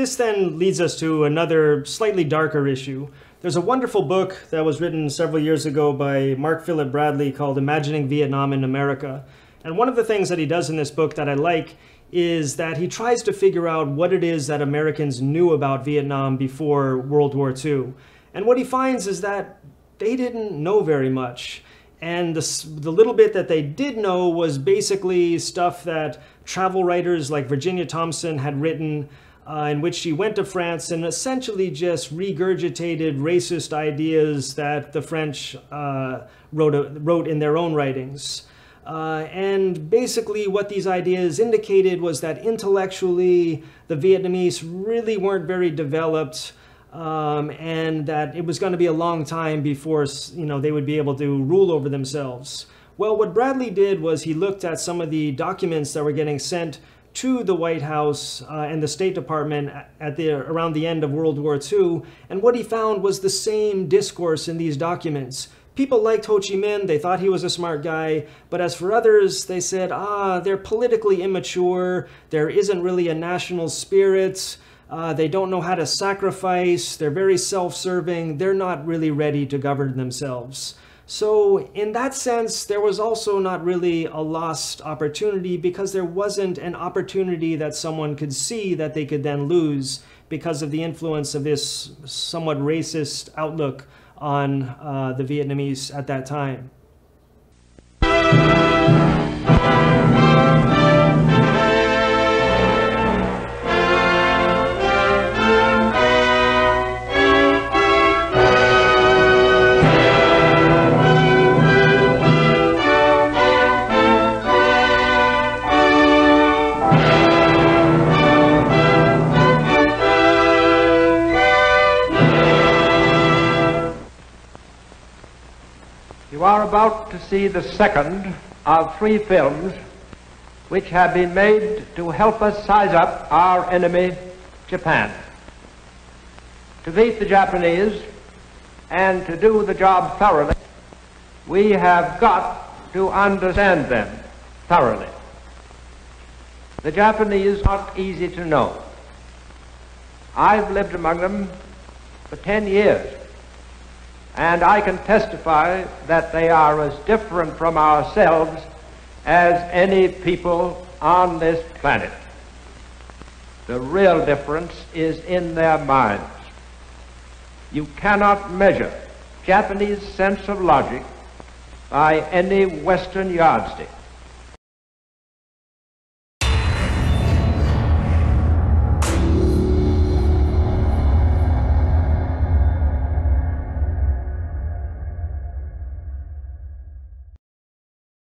this then leads us to another slightly darker issue. There's a wonderful book that was written several years ago by Mark Philip Bradley called Imagining Vietnam in America. And one of the things that he does in this book that I like is that he tries to figure out what it is that Americans knew about Vietnam before World War II. And what he finds is that they didn't know very much. And the little bit that they did know was basically stuff that travel writers like Virginia Thompson had written, in which she went to France and essentially just regurgitated racist ideas that the French wrote in their own writings. And basically what these ideas indicated was that intellectually the Vietnamese really weren't very developed, and that it was going to be a long time before, they would be able to rule over themselves. Well, what Bradley did was he looked at some of the documents that were getting sent to the White House and the State Department around the end of World War II, and what he found was the same discourse in these documents. People liked Ho Chi Minh, they thought he was a smart guy, but as for others, they said, they're politically immature, there isn't really a national spirit, they don't know how to sacrifice, they're very self-serving, they're not really ready to govern themselves. So in that sense, there was also not really a lost opportunity because there wasn't an opportunity that someone could see that they could then lose because of the influence of this somewhat racist outlook on the Vietnamese at that time. You are about to see the second of 3 films which have been made to help us size up our enemy, Japan. To beat the Japanese and to do the job thoroughly, we have got to understand them thoroughly. The Japanese are not easy to know. I've lived among them for 10 years. And I can testify that they are as different from ourselves as any people on this planet. The real difference is in their minds. You cannot measure Japanese sense of logic by any Western yardstick.